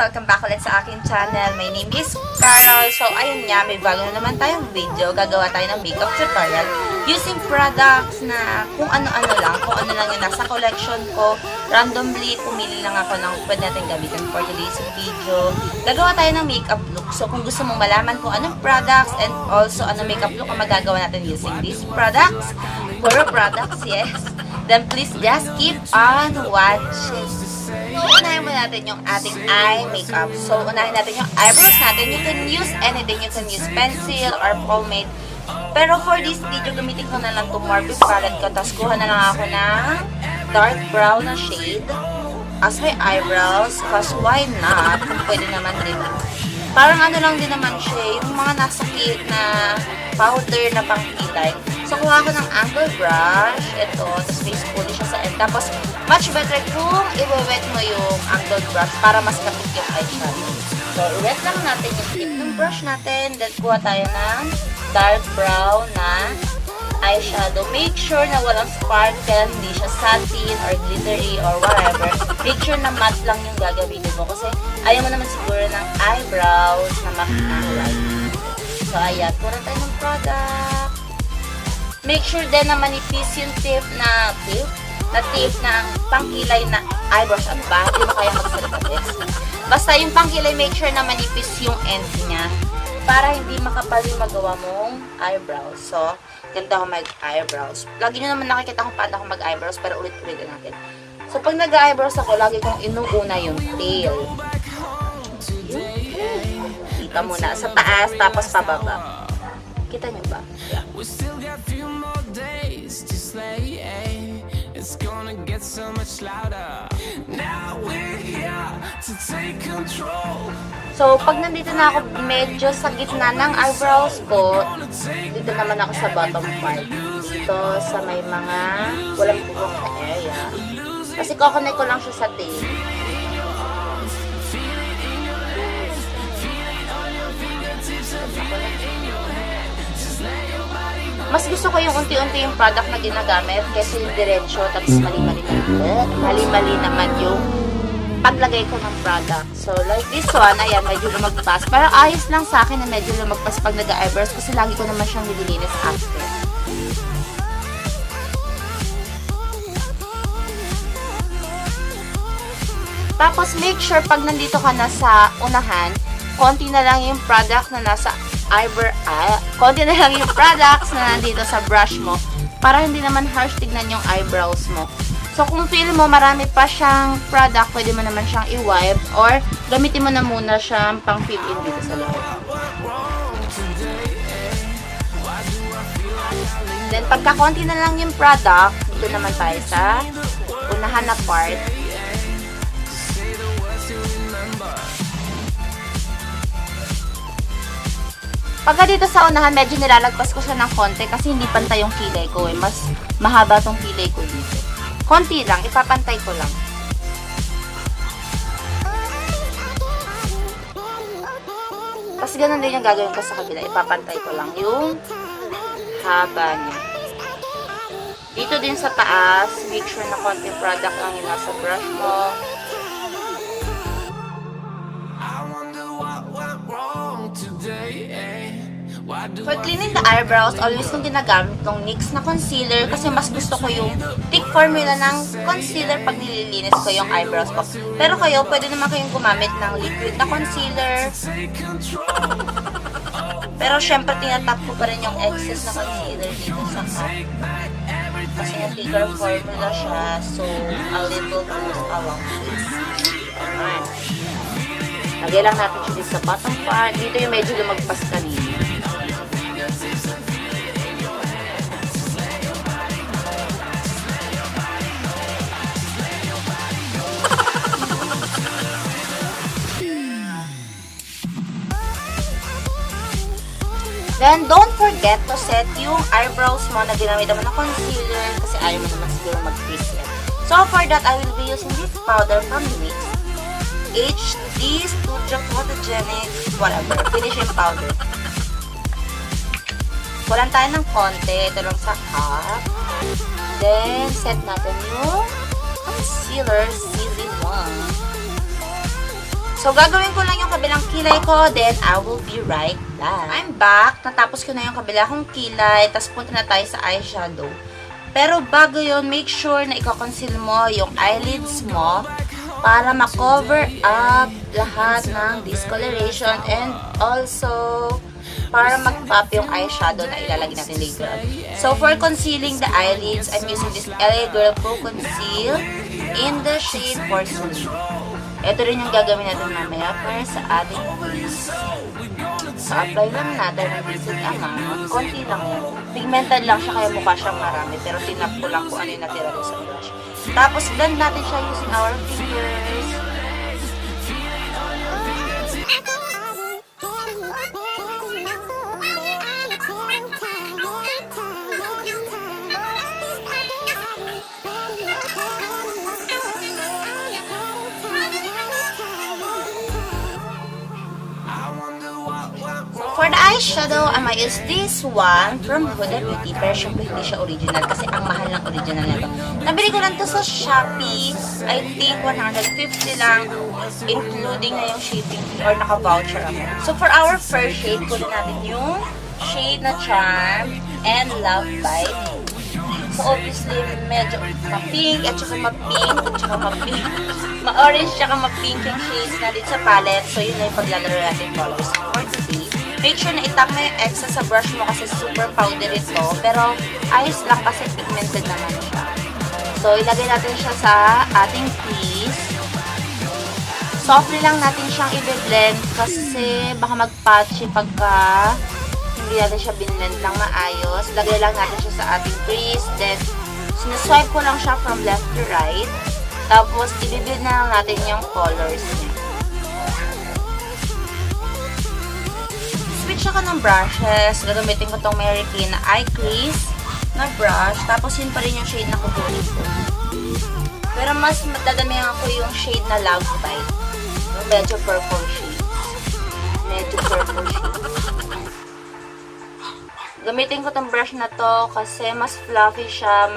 Welcome back ulit sa aking channel. My name is Carol. So, ayun nga, may bago na naman tayong video. Gagawa tayo ng makeup tutorial using products na kung ano-ano lang. Kung ano lang yung nasa collection ko. Randomly, pumili lang ako ng pwede natin gamitin for today's video. Gagawa tayo ng makeup look. So, kung gusto mong malaman kung anong products and also anong makeup look ang magagawa natin using these products, pure products, yes, then please just keep on watching. So, unahin mo natin yung ating eye makeup. So, unahin natin yung eyebrows natin. You can use anything. You can use pencil or pomade. Pero for this video, gamitin ko na lang itong morphe palette ko. Tapos, kuha na lang ako ng dark brown na shade as my eyebrows. Because why not? Pwede naman din. Parang ano lang din naman siya. Yung mga nasa kit na powder na pangkilay. So, kuha ko ng angle brush. Ito. Tapos, may spoolie siya sa end. Tapos, much better kung i-wet mo yung angle brush para mas kapit yung eyeshadow. So, i-wet lang natin yung tip ng brush natin. Then, kuha tayo ng dark brown na eyeshadow. Make sure na walang sparkle, hindi siya satin or glittery or whatever. Make sure na matte lang yung gagamitin mo. Kasi, ayaw mo naman siguro ng eyebrows na makinalay. So, ayan. Kuha tayo ng product. Make sure din na manipis yung tip na pangkilay na eyebrush. Ano ba? Hindi mo kaya magsalita this. Basta yung pangkilay, make sure na manipis yung end niya para hindi makapal yung magawa mong eyebrows. So, ganito ako mag-eyebrows. Lagi nyo naman nakikita kung paano ako mag-eyebrows, pero ulit-ulit natin. So, pag nag-eyebrows ako, lagi kong inuuna yung tail. Kita muna sa taas, tapos pababa. Kita nyo ba? Yeah. It's gonna get so much louder. Now we're here to take control. So, pag nandito na ako medyo sa gitna ng eyebrows ko, dito naman ako sa bottom part. Dito sa may mga walang bubok na area. Kasi kukonect ko lang siya sa tail. Mas gusto ko yung unti-unti yung product na ginagamit kasi yung diretso, tapos mali-mali naman yung paglagay ko ng product. So, like this one, ayan, medyo lumagpas. Pero ayos lang sa akin na medyo lumagpas pag nag-eyebrows kasi lagi ko naman siyang nililinis after. Tapos, make sure pag nandito ka na sa unahan, konti na lang yung product na nasa konti na lang yung products na nandito sa brush mo para hindi naman harsh tignan yung eyebrows mo. So, kung feel mo marami pa siyang product, pwede mo naman siyang i-wipe or gamitin mo na muna siyang pang fill in dito sa loob. Then, pagka konti na lang yung product, dito naman tayo sa unahan na part. Pagka dito sa unahan, medyo nilalagpas ko siya ng konti kasi hindi pantay yung kilay ko eh. Mas mahaba tong kilay ko dito. Konti lang, ipapantay ko lang. Tapos ganun din yung gagawin ko sa kabila. Ipapantay ko lang yung haba niya. Dito din sa taas, make sure na konti product lang yung nasa brush mo. For cleaning the eyebrows, always kong ginagamit tong NYX na concealer kasi mas gusto ko yung thick formula ng concealer pag nililinis ko yung eyebrows ko. Pero kayo, pwede naman kayong gumamit ng liquid na concealer. Pero syempre, tinatap ko pa rin yung excess na concealer dito sa top. Kasi yung thicker formula siya, so a little goes along this. Alright. Lagyan lang natin siya dito sa bottom part. Dito yung medyo lumagpas kanina. Then, don't forget to set yung eyebrows mo na ginamit mo ng concealer kasi ayaw mo naman siguro mag-crease yan. So, for that, I will be using this powder from NYX HD Studio Photogenic, whatever, finishing powder. Kulang tayo ng konti. Ito lang sa cup. Then, set natin yung concealer, CZ1. So, gagawin ko lang yung kabilang kilay ko, then I will be right back. I'm back. Natapos ko na yung kabilang kilay, tapos punta na tayo sa eyeshadow. Pero bago yun, make sure na i-conceal mo yung eyelids mo para ma-cover up lahat ng discoloration and also para mag-pop yung eyeshadow na ilalagay natin later. So, for concealing the eyelids, I'm using this LA Girl Pro Conceal in the shade Porcelain. Ito rin yung gagawin natin mamaya para sa ating face. So, apply lang natin ng basic amount. Konti lang yan. Pigmented lang siya, kaya mukha siyang marami. Pero tinap ko lang kung ano yung natira sa brush. Tapos, blend natin siya using our fingers. For the eyeshadow, I might use this one from Huda Beauty. Pero syempre hindi siya original kasi ang mahal ng original nito. Nabili ko lang to sa Shopee. I think 150 lang, including na yung shipping fee or naka-voucher ako. So for our first shade, kunin natin yung shade na Charm and Love Bite. So obviously, medyo ma-pink at saka ma-pink at saka ma-pink. Ma-orange at saka ma-pink yung shades na dito sa palette. So yun na yung paglalaro natin colors for today. Make sure na itap mo yung excess sa brush mo kasi super powdery ito. Pero ayos lang kasi pigmented naman siya. So ilagay natin siya sa ating crease. Softly lang natin siyang i-blend kasi baka mag-patchy pagka hindi natin siya binlend lang maayos. Lagay lang natin siya sa ating crease. Then sinuswipe ko lang siya from left to right. Tapos i-blend na lang natin yung colors niya. Switch ako ng brushes. Gagamitin ko tong Mary Kay na eye crease na brush. Tapos yun pa rin yung shade na kukunin ko. Pero mas dadamihan ako yung shade na Love Bite. Yung medyo purple shade. Medyo purple shade. Gamitin ko tong brush na to kasi mas fluffy siya.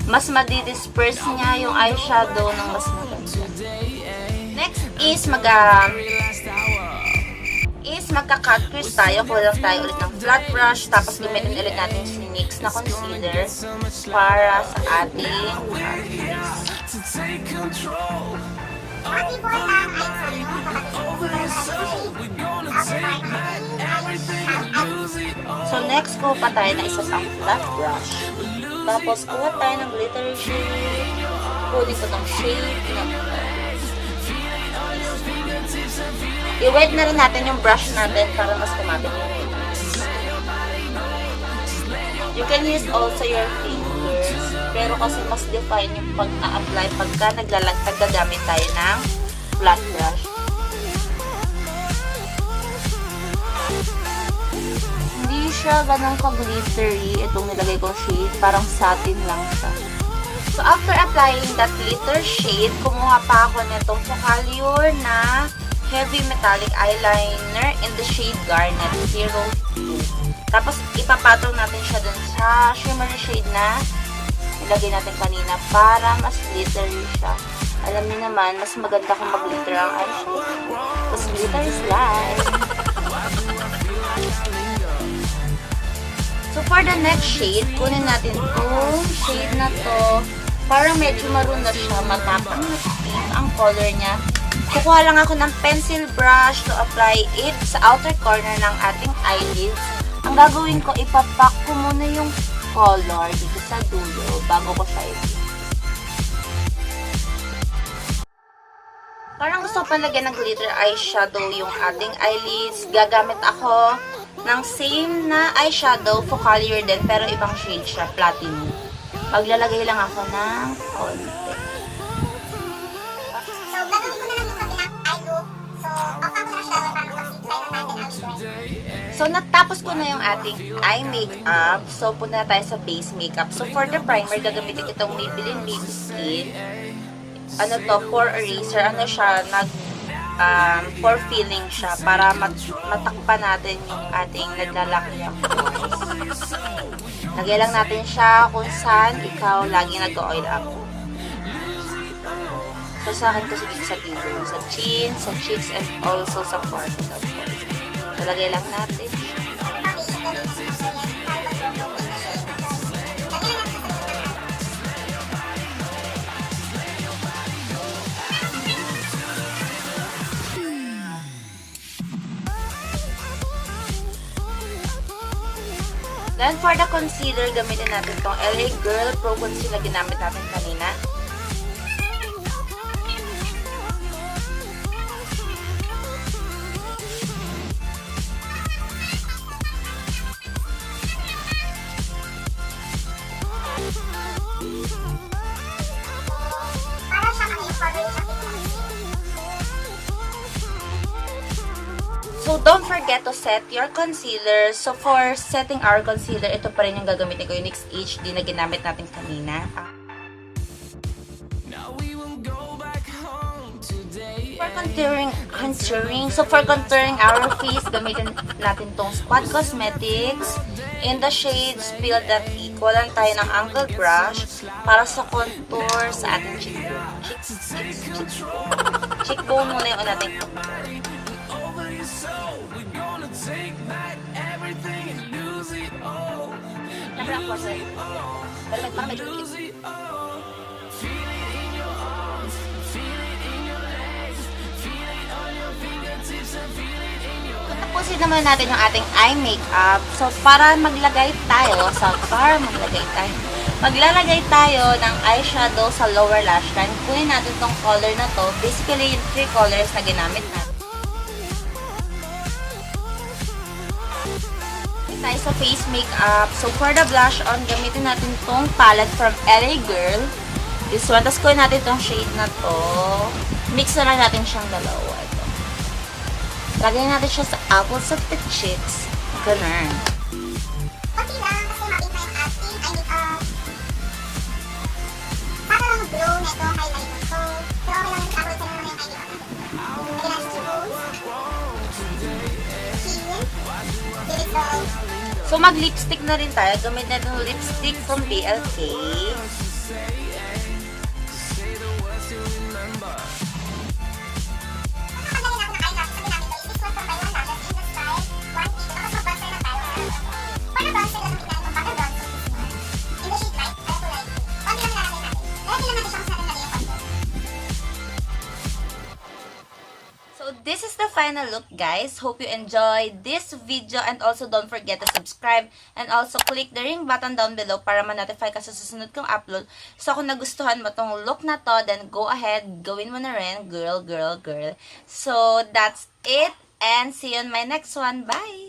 Mas madi-disperse niya yung eyeshadow ng mas maganda. Next is magka-cut crease tayo. Kulang tayo ulit ng flat brush. Tapos gamitin ulit natin yung NYX na concealer para sa ating So next, kuha pa tayo na isa pang flat brush. Tapos kuha tayo ng glittery shade. Kunin ko tong shade na i-wet na rin natin yung brush natin para mas kumapit yung fingers. You can use also your fingers. Pero kasi mas define yung pag-a-apply pagka naggagamit tayo ng flat brush. Hindi siya ganun ka-glittery. Itong nilagay kong shade, parang satin lang siya. So after applying that glitter shade, kumuha pa ako nitong focallure na heavy metallic eyeliner in the shade Garnet&2. Tapos, ipapatong natin siya dun sa shimmery shade na nilagay natin kanina para mas glittery siya. Alam niyo naman, mas maganda kung mag-glitter ang eyeshadow. Because glitter is life. So, for the next shade, kunin natin itong shade na to. Parang medyo maroon na siya, matapang na pink ang color niya. Kukuha lang ako ng pencil brush to apply it sa outer corner ng ating eyelids. Ang gagawin ko, ipapak ko muna yung color dito sa dulo bago ko siya i-apply. Parang gusto ko palagyan ng glitter eyeshadow yung ating eyelids. Gagamit ako ng same na eyeshadow, focallure din, pero ibang shade siya, platinum. Maglalagay lang ako ng konti. So, natapos ko na yung ating eye makeup. So, punta na tayo sa base makeup. So, for the primer, gagamitin ko itong Maybelline Baby Skin. Ano to? Pore eraser. Ano siya? Pore filling siya para matakpan natin yung ating naglalaki ng pores. Lagay lang natin siya kung saan ikaw lagi nag-oil up. So, sa akin kasi dito sa tilo, sa chin, sa cheeks, and also sa forehead, of course. Talagay lang natin. Then, for the concealer, gamitin natin itong LA Girl Pro Concealer na ginamit natin kanina. So, don't forget to set your concealer. So, for setting our concealer, ito pa rin yung gagamitin ko, yung NYX HD na ginamit natin kanina. For contouring, so for contouring our face, gamitin natin tong Spot Cosmetics in the shade Spill That Tea. Kuha lang tayo ng angled brush para sa contour sa ating cheekbone. Cheekbone muna yung natin contour. Nabra ako sa pero parang medyo cute. Tapusin naman natin yung ating eye makeup. So, para maglalagay tayo ng eyeshadow sa lower lash line, kunin natin tong color na to. Basically, yung 3 colors na ginamit natin. Tayo sa face makeup. So, for the blush on, gamitin natin tong palette from LA Girl. This one. Tapos kunin natin tong shade na to. Mix na lang natin siyang dalawa. Ito. Lagyan natin siya sa apples of the cheeks. Ganun. Okay lang, kasi mapit na yung ating eye makeup. Para lang glow na ito, highlighter. So, pero okay lang yung apples na naman yung eye makeup. Lagyan natin sa rose. Chin. Dito. So, mag-lipstick na rin tayo. Gamit natin yung lipstick from BLK. So, this is the final look, guys. Hope you enjoyed this video and also don't forget to subscribe and also click the ring button down below para ma-notify ka sa susunod kong upload. So, kung nagustuhan mo tong look na to, then go ahead, gawin mo na rin, girl. So, that's it and see you on my next one. Bye!